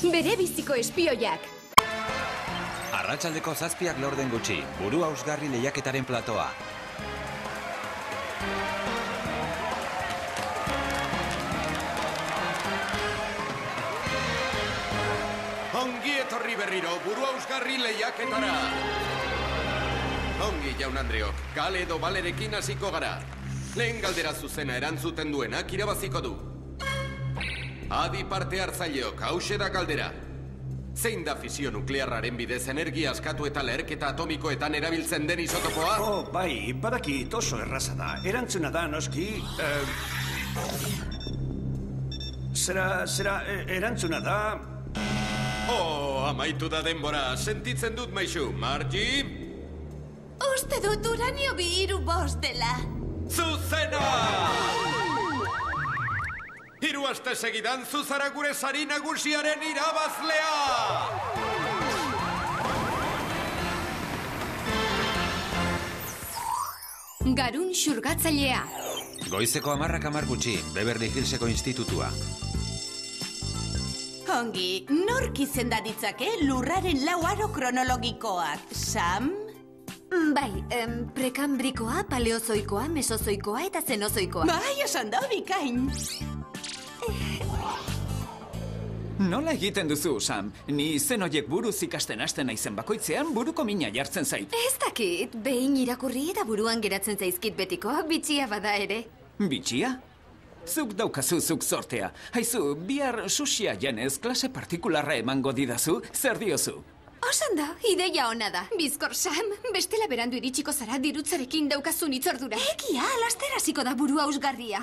bere biziko espioiak. Arratsaldeko 7 laurden gutxi, buru hausgarri lehiaketaren platoa. Ongi etorri berriro, buru hausgarri lehiaketara. Ongi, jaun Andreok, kale edo balerekin hasiko gara. Lehen galdera zuzena erantzuten duenak irabaziko du. Adi parte hartzaileok, hauxe da galdera. Zein da fisio nuklearraren bidez energia askatu eta leherketa atomikoetan erabiltzen den isotopoa? Bai, badakit oso erraza da. Erantzuna da, noski... erantzuna da... Amaitu da denbora. Sentitzen dut, Maixu. Margie? Uste dut uranio 235 dela. Zuzena! 3 aste segidan zuzara gure sari nagusiaren irabazlea! Garun xurgatzailea. Goizeko 10 gutxi, Beverly Hillseko institutua. Ongi, nork izenda ditzake lurraren 4 aro kronologikoak? Sam? Bai, prekambrikoa, paleozoikoa, mesozoikoa eta zenozoikoa. Bai, esan da bikain. Nola egiten duzu, Sam? Ni zen horiek buruz ikasten hasten naizen bakoitzean buruko mina jartzen zait. Ez dakit, behin irakurri eta buruan geratzen zaizkit betiko, bitxia bada ere. Bitxia? Zuk daukazu zuk sortea. Haizu, bihar sushia janez klase partikularra emango didazu, zer diozu? Osan da, ideia ona da. Bizkor, Sam, bestela berandu iritsiko zara dirutzarekin daukazun itzordura. Egia, laster hasiko da buru hausgarria.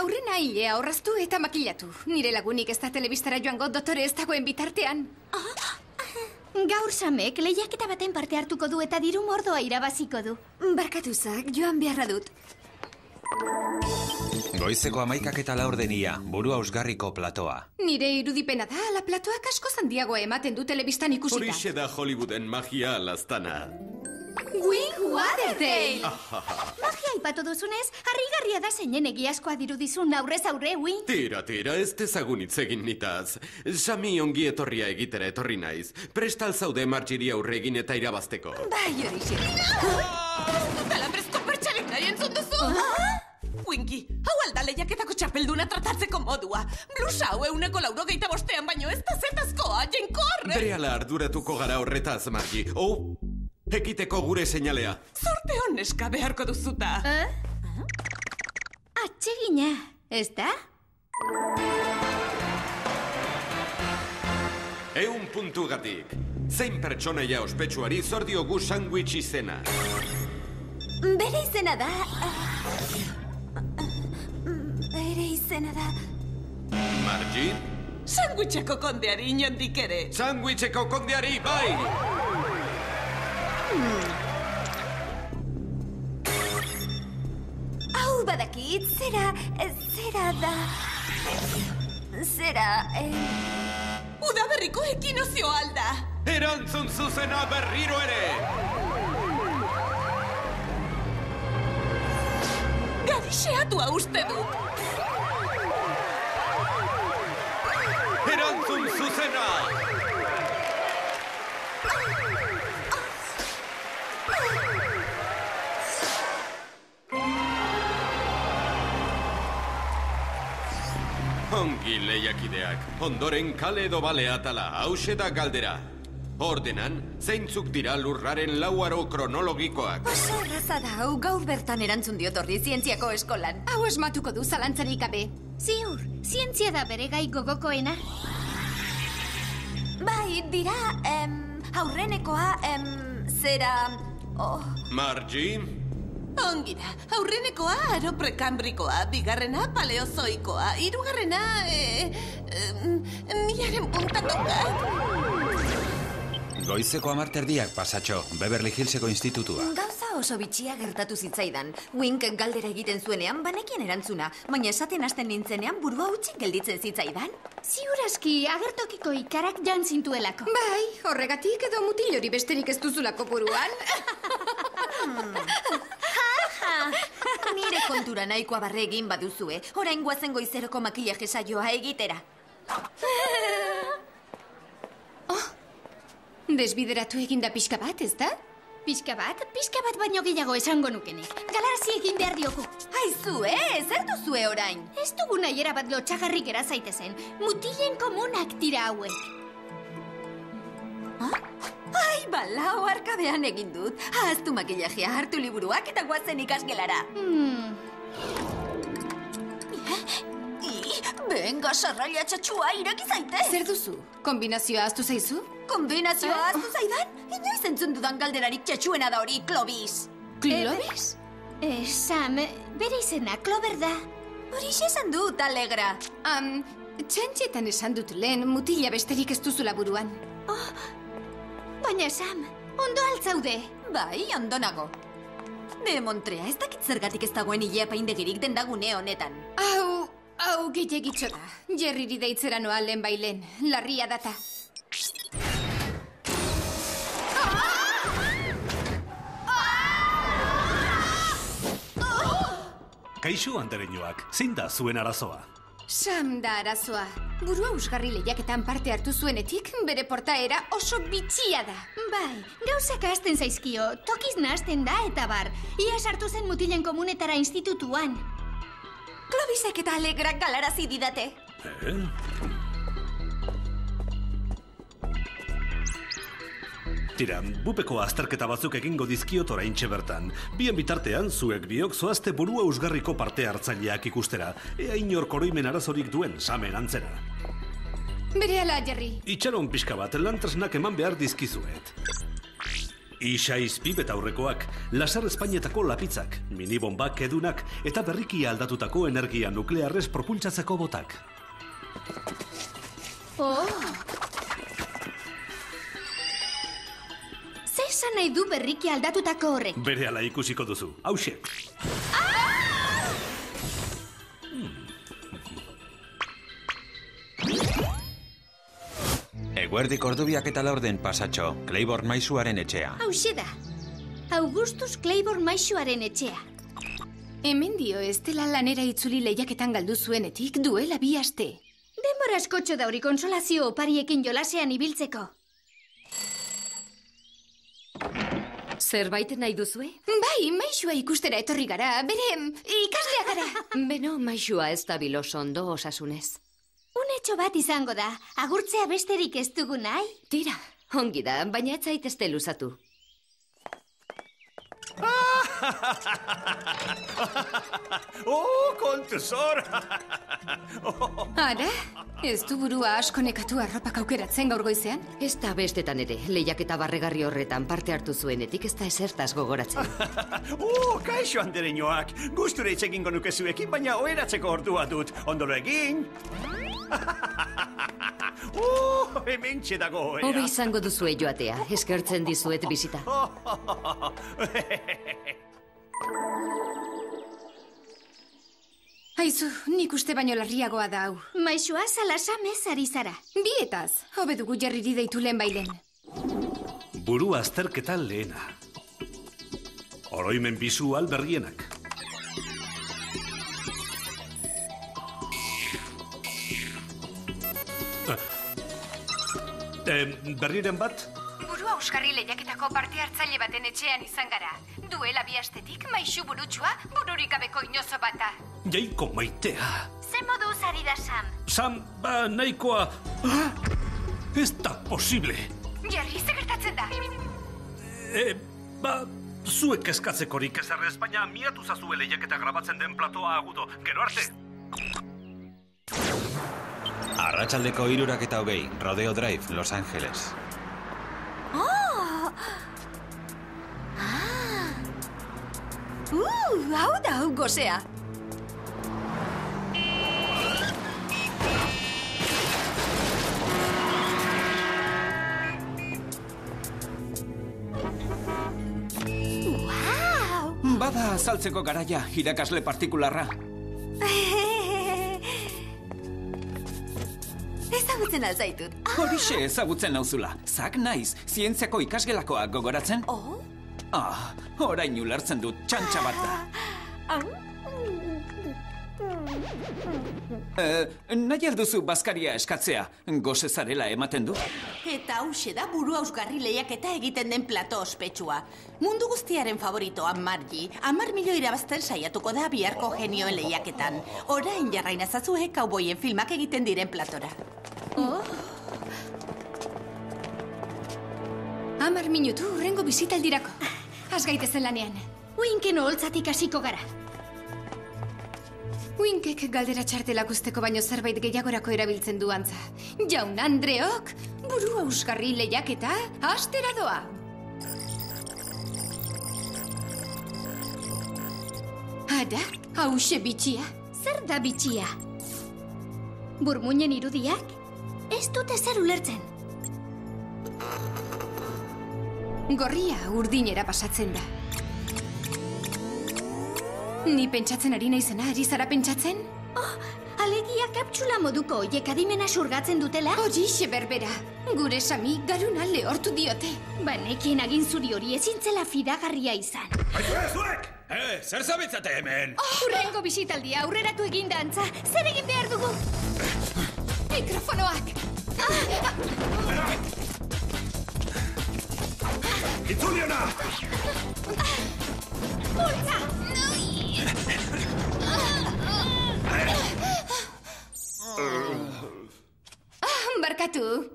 Aurrena hilea horraztu eta makilatu. Nire lagunik ez da telebistara joango dotore ez dagoen bitartean. Gaur Samek lehiaketa baten parte hartuko du eta diru mordoa irabaziko du. Barkatuzak, joan beharra dut. Goizeko 11:04, buru hausgarriko platoa. Nire irudipena da, ala platoak asko handiagoa ematen du telebistan ikusita. Horixe da Hollywooden magia alaztana. Wink Waterdale! Magia aipatu duzunez, harrigarria da zeinen egiazkoa dirudizun aurrez aurre, Wink. Tira, ez dezagun hitz egin nitaz. Sami ongi etorria egitera etorri naiz. Prestal zaude Margiri aurre egin eta irabazteko. Bai, horixe. Ez dut alambrezko pertsarik nahi entzun duzu? Winky, hau alda lehiaketako txapelduna tratatzeko modua. Blusa hau 195 baino ez da zetazkoa, jenkorre. Berehala arduratuko gara horretaz, Margie. Ekiteko gure seinalea. Zorte honeska beharko duzuta. Atsegina, ez da? 100 puntugatik. Zein pertsonaia ospetsuari zor diogu sandwich izena? Bere izena da... Bere izena da... Margie? Sandwicheko kondeari inondik ere. Sandwicheko kondeari, bai! Hau badakit, zera da... Udaberriko ekinozio alda. Erantzun zuzena berriro ere! Garixeatua uste dut. Erantzun zuzena! Ongi lehiakideak, ondoren kale edo bale atala, hause da galdera. Ordenan, zeintzuk dira lurraren 4 aro kronologikoak. Oso erraza da, hau gaur bertan erantzun diot horri zientziako eskolan. Hau esmatuko du zalantzarik gabe. Ziur, zientzia da bere gai gogokoena. Bai, dira, aurrenekoa, Margie? Ongi da, aurrenekoa aro prekambrikoa, bigarrena paleozoikoa, hirugarrena... niaren puntatokat. Goizeko 10:00 pasatxo, Beverly Hillseko institutua. Gauza oso bitxia gertatu zitzaidan. Wink galdera egiten zuenean banekien erantzuna, baina esaten hasten nintzenean burua hutsik gelditzen zitzaidan. Ziur aski, agertokiko ikarak jan zintuelako. Bai, horregatik edo mutil hori besterik ez duzulako buruan. Nire kontura nahikoa barre egin baduzue, orain guazen goizeroko makillaje saioa egitera. Desbideratu eginda pixka bat, ez da? Pixka bat baino gehiago esango nukenik. Galarazi egin behar diogu. Aizue, zer duzue orain? Ez dugu nahi erabat lotxagarri gera zaitezen. Mutilen komunak dira hauek. Ai, balau arkabean egin dut. Ahaztu makillajea, hartu liburuak eta guazen ikasgelara. Benga, sarraila txatxua, ireki zaite. Zer duzu? Kombinazioa ahaztu zaizu? Kombinazioa ahaztu zaidan? Inoiz entzun dudan galderarik txatxuena da hori, Clovis. Clovis? Sam, bere izena, Clover da. Horixe esan dut, Alegra. Txantxetan esan dut lehen, mutila besterik ez duzula buruan. Baina, Sam, ondo altzaude. Bai, ondo nago. De Montrea, ez dakit zergatik ez dagoen hilea paindegirik dendagune honetan. Hau gehiagitxo da. Jerriri deitzera noa lehen bailen. Larria data. Kaixo, andereñoak, zein da zuen arazoa? Sam da arazoa. Burua usgarri lehiaketan parte hartu zuenetik, bere portaera oso bitxia da. Bai, gauzak ahazten zaizkio, tokiz nahazten da eta bar. Ia sartu zen mutilen komunetara institutuan. Clovisek eta Alegrak galarazi didate. Tira, bupeko azterketa batzuk egingo dizkiot oraintxe bertan. Bien bitartean, zuek biok zoazte burua usgarriko parte hartzaileak ikustera. Ea inork oroimen arazorik duen, Samen antzera. Berehala, Jerry. Itxaron pixka bat, lantresnak eman behar dizkizuet. Isaiz pibet aurrekoak, laser Espainietako lapitzak, minibombak edunak eta berriki aldatutako energia nuklearrez propultsatzeko botak. Zer esan nahi du berriki aldatutako horrek? Berehala ikusiko duzu, hauxe. Eguerdik ordubiak eta laurden pasatxo, Claiborne maisuaren etxea. Hauxe da. Augustus Claiborne maisuaren etxea. Hemen dio ez dela lanera itzuli lehiaketan galdu zuenetik duela 2 aste. Denbora askotxo da hori konsolazio opariekin jolasean ibiltzeko. Zerbait nahi duzue? Bai, maisua ikustera etorri gara, bere ikasleak gara. Beno, maisua ez da biloso ondo osasunez. Unetxo bat izango da, agurtzea besterik ez dugu nahi? Tira, ongi da, baina ez zaitezte luzatu. Kontuzor! Ara, ez du burua asko nekatu arropak aukeratzen gaur goizean? Ez da bestetan ere, lehiaketa barregarri horretan parte hartu zuenetik ez da esertaz gogoratzen. Kaixo, andereñoak, gustura hitz egingo nuke zuekin, baina oheratzeko ordua dut. Ondolo egin! Hementxe dago ohera. Hobe izango duzue joatea, eskertzen dizuet bizita. Aizu, nik uste baino larriagoa da hau. Maisua salasamez ari zara. Bietaz, hobe dugu Jerriri deitu lehen bailen. Buru azterketa lehena. Oroimen bisual berrienak. Berriren bat? Burua euskarri lehiaketako parte hartzaile baten etxean izan gara. Duela 2 astetik maisu burutsua bururik gabeko inozo bata. Jaiko maitea. Ze moduz ari da Sam? Sam, nahikoa... Ez da posible. Jerry, ze gertatzen da? Zuek eskatzekorik ez errez, baina miatu zazue lehiaketa grabatzen den platoa agudo. Gero arte. Arratsaldeko 3:20, Rodeo Drive, Los Angeles. Hau da, hau gozea. Bada azaltzeko garaia, irakasle partikularra. Ezagutzen alzaitut. Horixe ezagutzen nauzula. Zak naiz, zientziako ikasgelakoa gogoratzen? Orain ulertzen dut, txantxa bat da. Nahi alduzu bazkaria eskatzea, goze zarela ematen du? Eta hause da buru hausgarri lehiaketa egiten den plato ospetsua. Mundu guztiaren favoritoa Margie, 10 milioi irabazten saiatuko da biharko genioen lehiaketan. Orain jarrain ezazue kauboien filmak egiten diren platora. 10 minutu hurrengo bisitaldirako. Has gaitezen lanean. Winken oholtzatik hasiko gara. Winkek galdera txartelak usteko baino zerbait gehiagorako erabiltzen du antza. Jaun Andreok, buru hausgarri lehiaketa, hastera doa. Ada, hause bitxia. Zer da bitxia? Burmuinen irudiak? Ez dute zer ulertzen. Gorria urdinera pasatzen da. Ni pentsatzen ari naizena, ari zara pentsatzen? Alegia kaptxula moduko oiek adimena surgatzen dutela? Horixe berbera. Gure Sami garuna lehortu diote. Banekien agin zuri hori ezintzela fidagarria izan. Aizue, zuek! Zer zabitzate hemen? Hurrengo bisitaldia aurreratu egin da antza. Zer egin behar dugu? Mikrofonoak! Itzuliona! Bultza! Barkatu.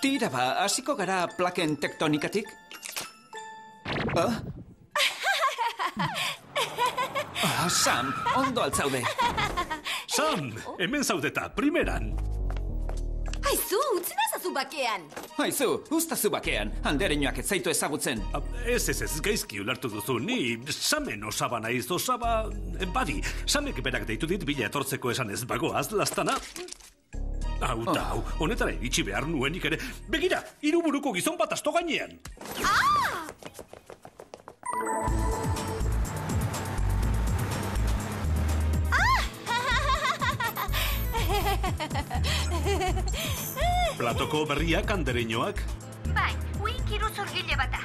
Tira ba, hasiko gara plaken tektonikatik? Sam, ondo altzaude. Sam, hemen zaudeta, primeran. Aizu, utzen azazu bakean. Haizu, ustazu bakean, andereinoak ez zaitu ezagutzen. Ez, gaizki ulertu duzu, ni Samen osaba naiz, osaba... Badi, Samek berak deitu dit bila etortzeko esan ez bagoaz, lastana. Hau, honetara iritsi behar nuenik ere. Begira, 3 buruko gizon bat asto gainean. Platoko berriak andereinoak? Bai, Wink iruzurgile bata.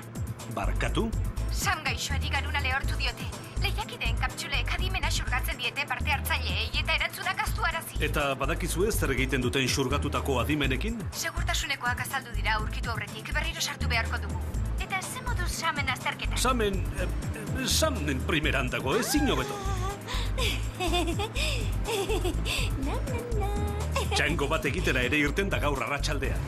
Barkatu? Sam gaixoari garuna lehortu diote. Lehiakideen kaptxulek adimena xurgatzen diete parte hartzaileei eta erantzunak astuarazi. Eta badakizue zer egiten duten xurgatutako adimenekin? Segurtasunekoak azaldu dira aurkitu aurretik, berriro sartu beharko dugu. Eta ze moduz Samen azterketa? Samen primeran dago, ezin hobeto. Txango bat egitera ere irten da gaur arratsaldean.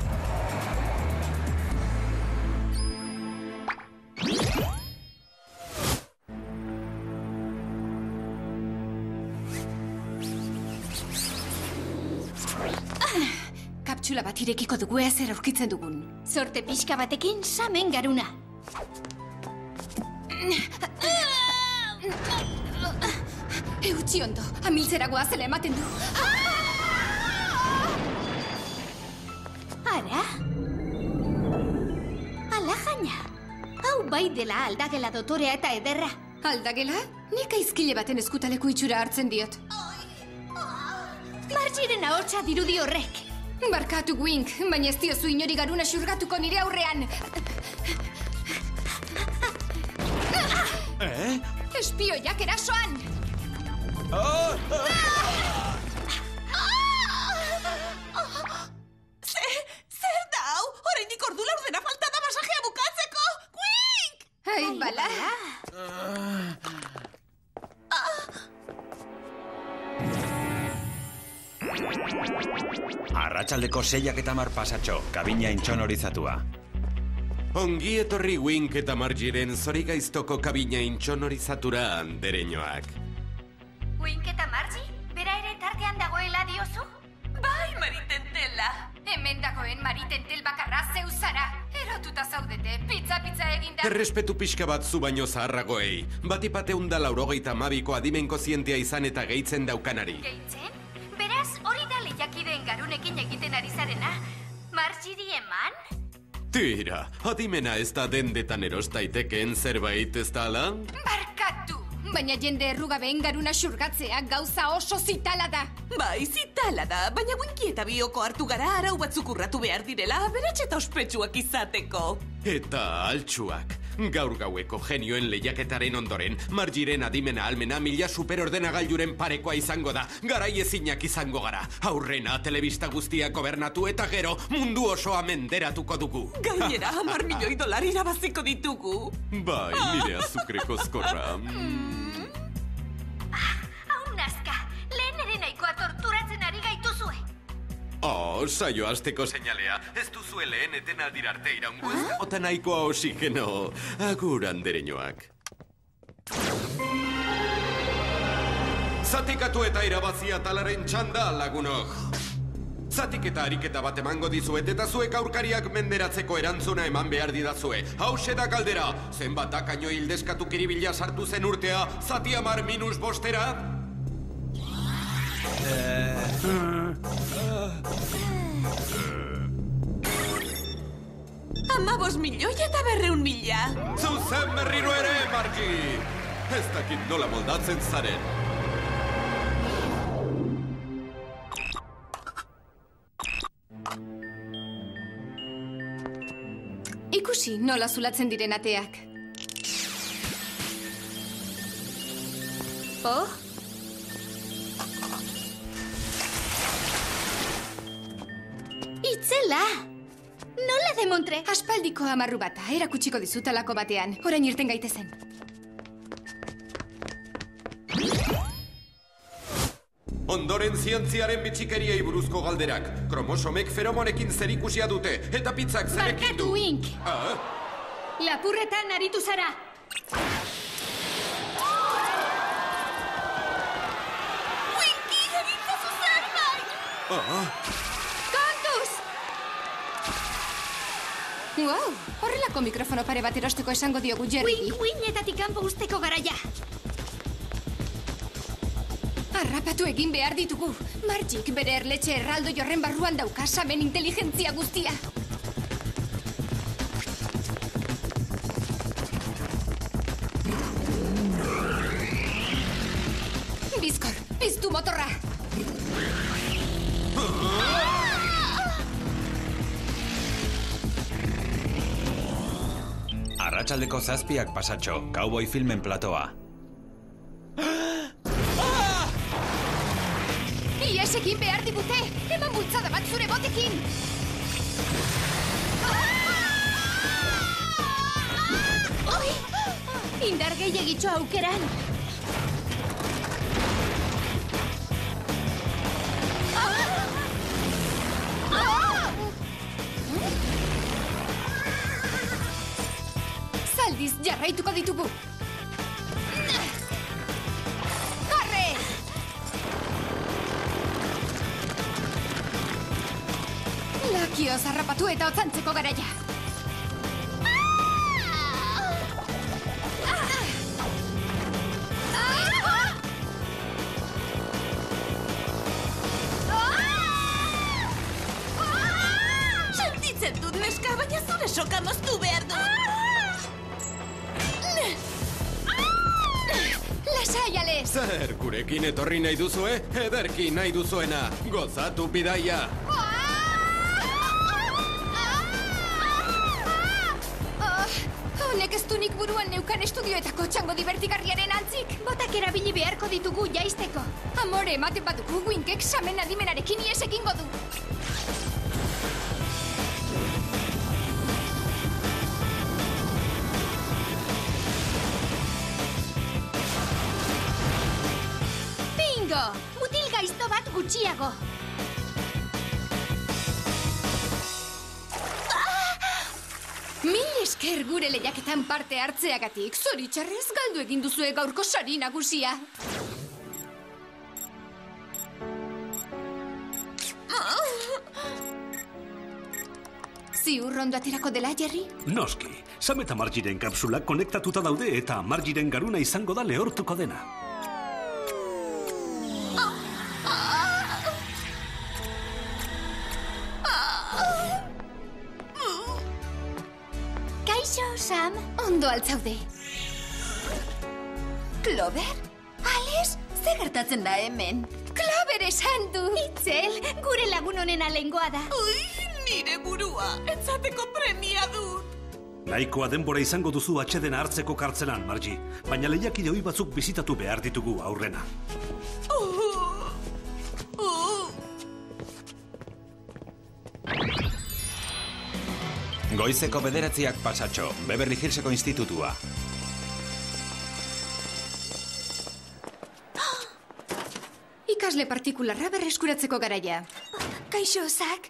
Kaptxula bat irekiko dugu ezer aurkitzen dugun. Zorte pixka batekin Samen garuna. Eutxi ondo, amiltzeragoa zela ematen du. Ara? Ala jaina. Hau bai dela aldagela dotorea eta ederra. Aldagela? Nik aizkile baten eskutaleku itxura hartzen diot. Margiren ahotsa dirudi horrek. Barkatu, Wink, baina ez diozu inori garuna xurgatuko nire aurrean. Espioiak erasoan! Zer da hau? Oraindik ordu laurdena falta da masajea bukatzeko! Wink! Ai, bala! Arratsaldeko 6:10 pasatxo, kabina intxonorizatua. Ongi etorri Wink eta Margiren zorigaiztoko kabina intxonorizatura andereinoak. Wink eta Margie? Bera ere tartean dagoela diozu? Bai, Maritentela! Hemen dagoen Maritentel bakarra zeu zara. Erotuta zaudete, pizza eginda. Errespetu pixka bat zu baino zaharragoei. Batipate 192 adimen kozientea izan eta gehitzen daukanari. Gehitzen? Beraz, hori da lehiakideen garunekin egiten ari zarena? Margieri eman? Tira, adimena ez da dendetan erostaitekeen zerbait ez da ala? Barkatu! Baina jende errugabeen garuna xurgatzea gauza oso zitala da. Bai, zitala da, baina Winki eta bioko hartu gara arau batzuk urratu behar direla, aberatxe eta ospetsuak izateko. Eta altsuak. Gaur gaueko genioen lehiaketaren ondoren, Margiren adimena almena 1000 superordenagailuren parekoa izango da. Garai ezinak izango gara. Aurrena telebista guztiak gobernatu eta gero mundu osoa menderatuko dugu. Gainera, $10 milioi irabaziko ditugu. Bai, nire azukreko zkorra. Hau nazka, lehen ere nahikoa torturatzen ari gaituzue. Oh, saio hasteko seinalea. Ez duzue lehen etenaldira arte iraungo ez dagoeta nahikoa oxigeno. Agur andereñoak. Zatikatu eta irabazia talaren txanda, lagunok. Zatiketa ariketa bat emango dizuet eta zuek aurkariak menderatzeko erantzuna eman behar didazue. Hauxe da galdera. Zenbat akaino hildeskatu kiribila sartu zen urtea, zati 10 minus bostera? 15 milioi eta 200.000. Zuzen berriro ere, Margie! Ez dakit nola moldatzen zaren. Ikusi nola zulatzen diren ateak. Oh? Itzela! Nola demontre? Aspaldiko amarru bata, erakutsiko dizutalako batean. Orain irten gaitezen. Ondoren zientziaren bitxikeriei buruzko galderak. Kromosomek feromonekin zerikusia dute, eta pizzak zerekin du. Barkatu, Wink! Lapurretan aritu zara! Winky, egitzazu zerbait! Kontuz! Wow, horrelako mikrofono pare bat erosteko esango diogu Jerry. Wink, uinetatik kanpo usteko garaia. Harrapatu egin behar ditugu. Margik bere erletxe erraldo jorren barruan dauka samen inteligentzia guztia. Bizkor, piztu motorra! Arratsaldeko 7 pasatxo, Cowboy filmen platoa. Ies egin behar digute! Eman bultzada bat zure botekin! Indar gehiagitxo aukeran. Zaldiz jarraituko ditugu! Korre! Lakioz harrapatu eta otzantzeko garaia. Sentitzen dut, neska, baina zure soka moztu behar du. Lasai, Ales! Zer, gurekin etorri nahi duzue? Ederki nahi duzuena. Gozatu bidaia. Honek ez du nik buruan neukan estudioetako txango divertigarriaren antzik. Botak erabili beharko ditugu jaisteko. Amore, ematen badugu Winkek samen adimenarekin ies egingo du. Bingo! Mutil gaizto bat gutxiago. Mil esker gure lehiaketan parte hartzeagatik. Zoritxarrez galdu egin duzue gaurko sari nagusia. Ziur ondo aterako dela, Jerry? Noski, Sam eta Margiren kapsulak konektatuta daude eta Margiren garuna izango da lehortuko dena. Kaixo, Sam. Ondo altzaude. Clover? Ales? Ze gertatzen da hemen? Clover esan du! Itzel, gure lagun honena lengoa da. Ui, nire burua, etzateko premia dut. Nahikoa denbora izango duzu atsedena hartzeko kartzelan, Margie. Baina lehiakide ohi batzuk bizitatu behar ditugu aurrena. Goizeko 9 pasatxo, Beverly Hillseko institutua. Ikasle partikularra berreskuratzeko garaia. Kaixo, Zak.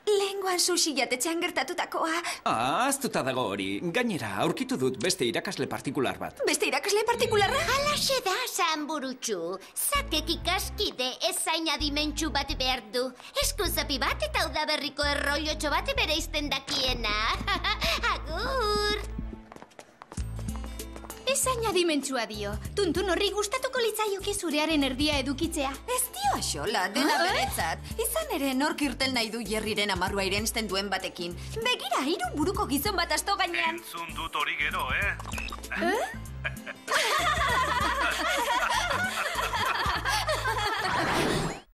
Lehengoan sushi jatetxean gertatutakoa. Aztuta dago hori. Gainera, aurkitu dut beste irakasle partikular bat. Beste irakasle partikularra? Halaxe da, Sanburutxu. Zakek ikaskide ezain adimentsu bat behar du. Eskuzapi bat eta udaberriko erroiotxo bat bereizten dakiena. Agur! Ezain adimentsua dio. Tuntun horri gustatuko litzaioke zurearen erdia edukitzea. Ez dio axola, dena beretzat. Izan ere nork irtel nahi du Jerryren amarrua irensten duen batekin. Begira, 3 buruko gizon bat asto gainean. Entzun dut hori gero,